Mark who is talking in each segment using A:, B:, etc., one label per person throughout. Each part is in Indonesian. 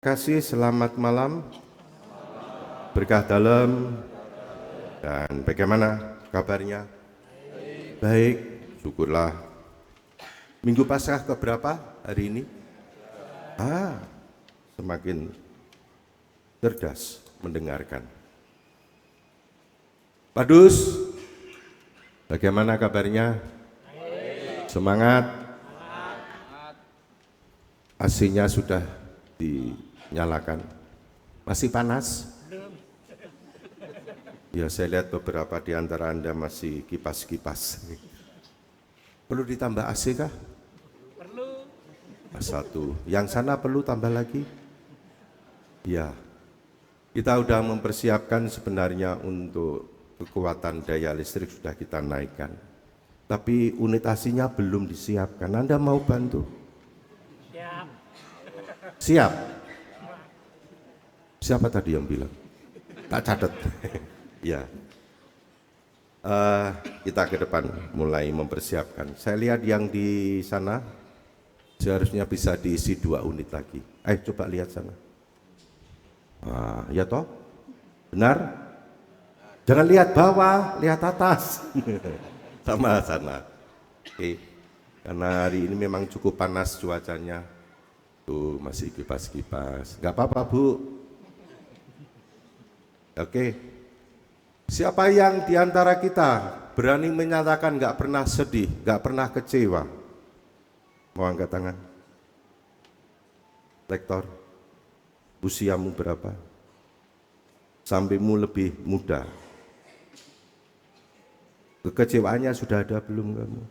A: Kasih, selamat malam, berkah dalam, dan bagaimana kabarnya? Baik, syukurlah. Minggu Paskah keberapa hari ini? Semakin cerdas mendengarkan. Pak Dus, bagaimana kabarnya? Semangat. AC-nya sudah dinyalakan. Masih panas? Ya, saya lihat beberapa di antara Anda masih kipas-kipas. Perlu ditambah AC kah?
B: Perlu.
A: Satu. Yang sana perlu tambah lagi? Ya. Kita sudah mempersiapkan sebenarnya untuk kekuatan daya listrik sudah kita naikkan. Tapi unit AC-nya belum disiapkan. Anda mau bantu?
B: Siap.
A: Siap? Siapa tadi yang bilang? Tak catat. Ya. Kita ke depan mulai mempersiapkan. Saya lihat yang di sana seharusnya bisa diisi 2 unit lagi. Coba lihat sana. Ya toh? Benar? Jangan lihat bawah, lihat atas. Sama sana. Oke. Karena hari ini memang cukup panas cuacanya. Tuh masih kipas-kipas. Enggak apa-apa, Bu. Oke. Siapa yang di antara kita berani menyatakan enggak pernah sedih, enggak pernah kecewa? Mau angkat tangan? Lektor, usiamu berapa? Sampaimu lebih muda. Kekecewaannya sudah ada belum kamu?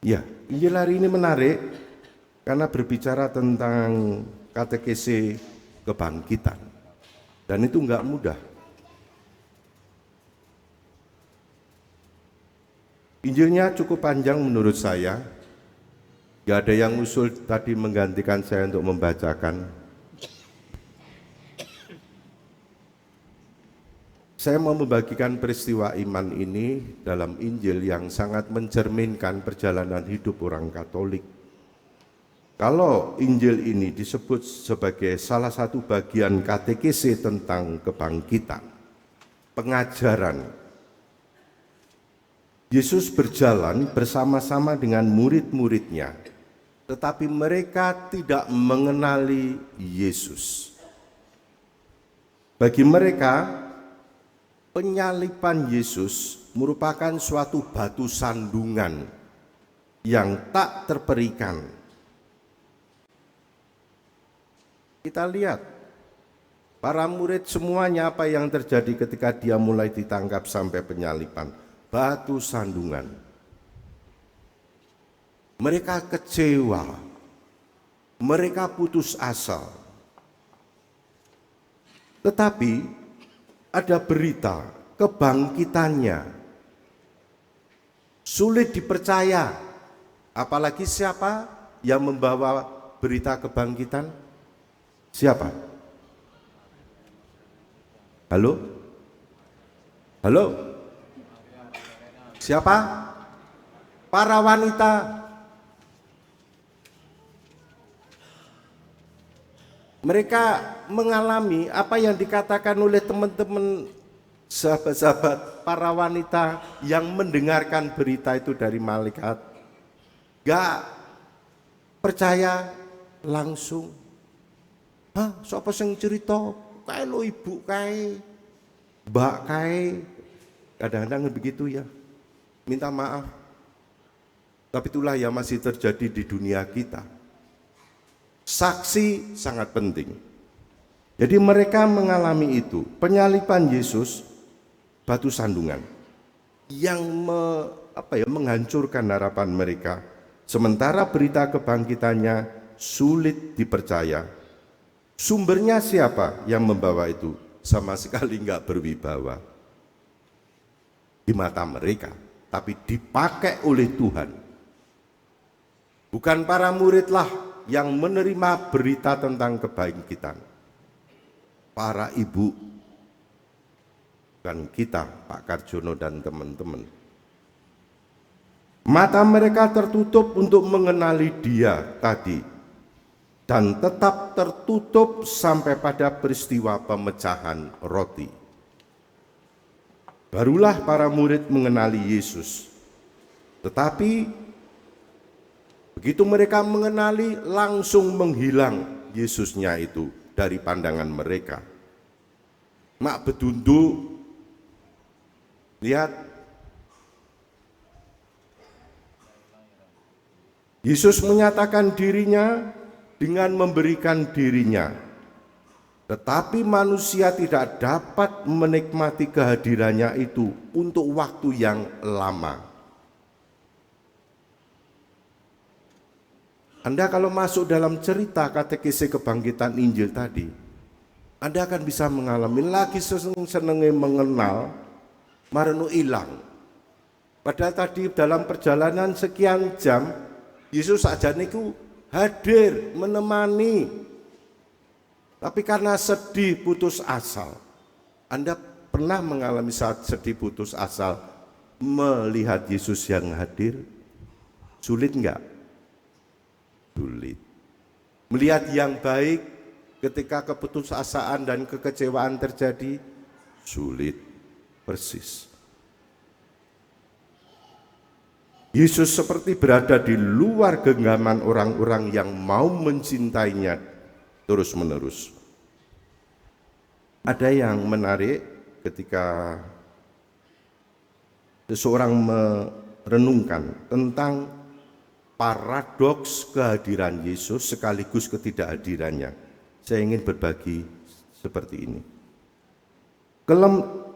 A: Ya, Injil hari ini menarik karena berbicara tentang katekese kebangkitan. Dan itu enggak mudah. Injilnya cukup panjang menurut saya. Enggak ada yang usul tadi menggantikan saya untuk membacakan. Saya mau membagikan peristiwa iman ini dalam Injil yang sangat mencerminkan perjalanan hidup orang Katolik. Kalau Injil ini disebut sebagai salah satu bagian katekese tentang kebangkitan, pengajaran, Yesus berjalan bersama-sama dengan murid-muridnya, tetapi mereka tidak mengenali Yesus. Bagi mereka, penyaliban Yesus merupakan suatu batu sandungan yang tak terperikan. Kita lihat, para murid semuanya apa yang terjadi ketika dia mulai ditangkap sampai penyaliban. Batu sandungan. Mereka kecewa. Mereka putus asa. Tetapi ada berita kebangkitannya. Sulit dipercaya. Apalagi siapa yang membawa berita kebangkitan? Siapa? Halo? Halo? Siapa? Para wanita. Mereka mengalami apa yang dikatakan oleh teman-teman sahabat-sahabat para wanita yang mendengarkan berita itu dari malaikat. Gak percaya langsung. Sapa sing cerita? Kae lo ibu kae, mbak kae. Kadang-kadang begitu ya. Minta maaf. Tapi itulah yang masih terjadi di dunia kita. Saksi sangat penting. Jadi mereka mengalami itu. Penyaliban Yesus, batu sandungan yang menghancurkan harapan mereka. Sementara berita kebangkitannya sulit dipercaya. Sumbernya siapa yang membawa itu? Sama sekali enggak berwibawa di mata mereka, tapi dipakai oleh Tuhan. Bukan para muridlah yang menerima berita tentang kebangkitan. Para ibu dan kita, Pak Karjono dan teman-teman. Mata mereka tertutup untuk mengenali Dia tadi. dan tetap tertutup sampai pada peristiwa pemecahan roti. Barulah para murid mengenali Yesus. Tetapi begitu mereka mengenali, langsung menghilang Yesusnya itu dari pandangan mereka. Mak bedundu, lihat, Yesus menyatakan dirinya dengan memberikan dirinya, tetapi manusia tidak dapat menikmati kehadirannya itu untuk waktu yang lama. Anda kalau masuk dalam cerita katekisi kebangkitan Injil tadi, Anda akan bisa mengalami lagi seneng-senengnya mengenal, marenu hilang. Padahal tadi dalam perjalanan sekian jam, Yesus saja niku hadir menemani. Tapi karena sedih putus asa, Anda pernah mengalami saat sedih putus asa melihat Yesus yang hadir? Sulit enggak? Sulit. Melihat yang baik ketika keputusasaan dan kekecewaan terjadi, sulit persis. Yesus seperti berada di luar genggaman orang-orang yang mau mencintainya terus-menerus. Ada yang menarik ketika seseorang merenungkan tentang paradoks kehadiran Yesus sekaligus ketidakhadirannya. Saya ingin berbagi seperti ini.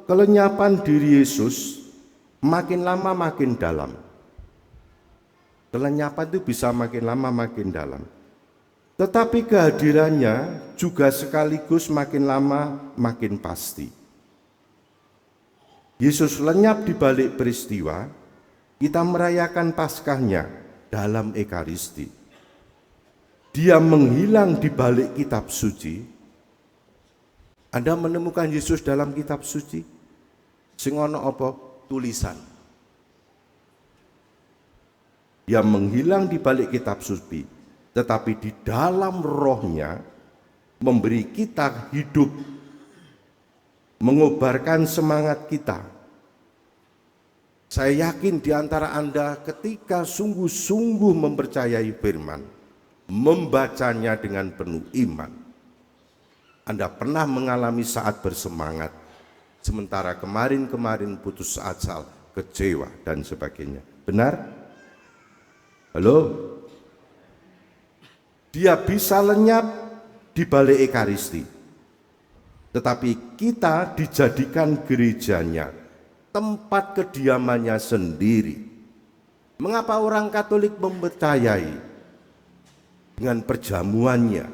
A: Kelenyapan diri Yesus makin lama makin dalam. Kelenyapan itu bisa makin lama makin dalam. Tetapi kehadirannya juga sekaligus makin lama makin pasti. Yesus lenyap di balik peristiwa, kita merayakan Paskahnya dalam Ekaristi. Dia menghilang di balik kitab suci. Anda menemukan Yesus dalam kitab suci? Sing ono apa? Tulisan. Dia menghilang di balik kitab suci, tetapi di dalam rohnya memberi kita hidup, mengobarkan semangat kita. Saya yakin di antara Anda ketika sungguh-sungguh mempercayai firman, membacanya dengan penuh iman, Anda pernah mengalami saat bersemangat, sementara kemarin-kemarin putus asa, kecewa, dan sebagainya. Benar? Halo? Dia bisa lenyap di balik Ekaristi, tetapi kita dijadikan gerejanya, tempat kediamannya sendiri. Mengapa orang Katolik mempercayai dengan perjamuannya,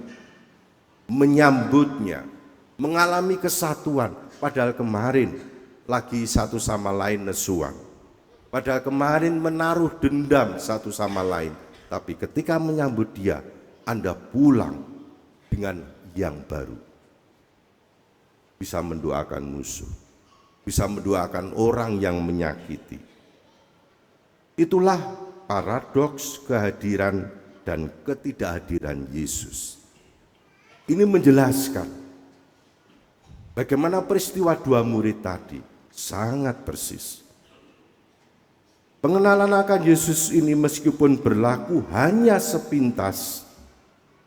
A: menyambutnya, mengalami kesatuan, padahal kemarin lagi satu sama lain nesuan, padahal kemarin menaruh dendam satu sama lain, tapi ketika menyambut dia, Anda pulang dengan yang baru. Bisa mendoakan musuh, bisa mendoakan orang yang menyakiti. Itulah paradoks kehadiran dan ketidakhadiran Yesus. Ini menjelaskan bagaimana peristiwa dua murid tadi sangat persis. Pengenalan akan Yesus ini meskipun berlaku hanya sepintas,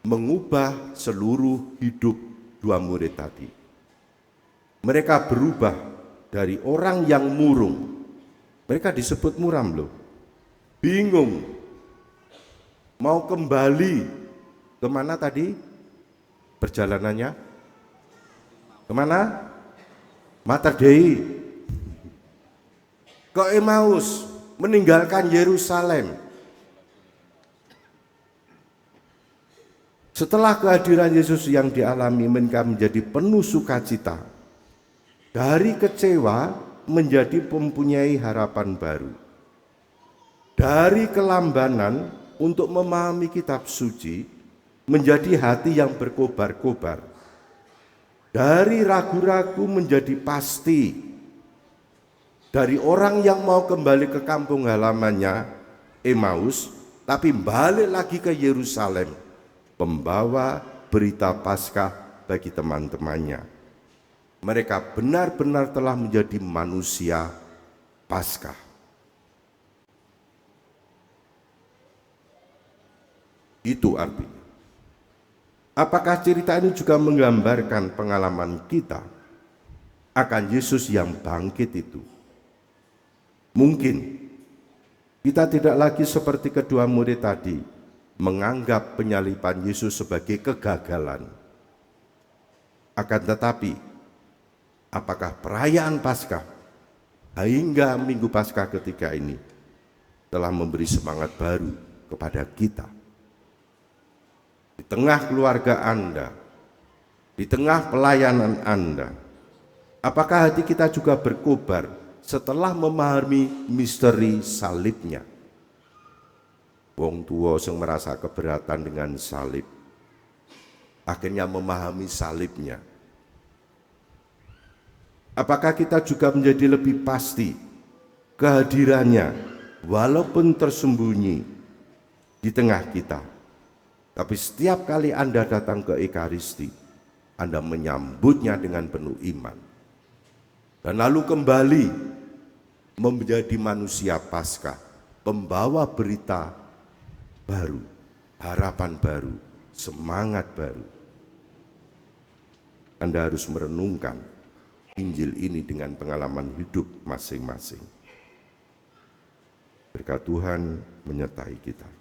A: mengubah seluruh hidup dua murid tadi. Mereka berubah dari orang yang murung. Mereka disebut muram loh. Bingung. Mau kembali kemana tadi perjalanannya? Kemana? Mater Dei. Ke Emmaus, meninggalkan Yerusalem. Setelah kehadiran Yesus yang dialami, mereka menjadi penuh sukacita. Dari kecewa menjadi mempunyai harapan baru. Dari kelambanan untuk memahami kitab suci menjadi hati yang berkobar-kobar. Dari ragu-ragu menjadi pasti. Dari orang yang mau kembali ke kampung halamannya, Emmaus, tapi balik lagi ke Yerusalem. pembawa berita Paskah bagi teman-temannya. Mereka benar-benar telah menjadi manusia Paskah. Itu artinya. Apakah cerita ini juga menggambarkan pengalaman kita akan Yesus yang bangkit itu? Mungkin kita tidak lagi seperti kedua murid tadi, menganggap penyaliban Yesus sebagai kegagalan. Akan tetapi, apakah perayaan Paskah hingga Minggu Paskah ketiga ini telah memberi semangat baru kepada kita? Di tengah keluarga Anda, di tengah pelayanan Anda, apakah hati kita juga berkobar setelah memahami misteri salibnya? Wong tua yang merasa keberatan dengan salib, akhirnya memahami salibnya. Apakah kita juga menjadi lebih pasti kehadirannya walaupun tersembunyi di tengah kita? Tapi setiap kali Anda datang ke Ekaristi, Anda menyambutnya dengan penuh iman. Dan lalu kembali menjadi manusia Paskah, pembawa berita baru, harapan baru, semangat baru. Anda harus merenungkan Injil ini dengan pengalaman hidup masing-masing. Berkat Tuhan menyertai kita.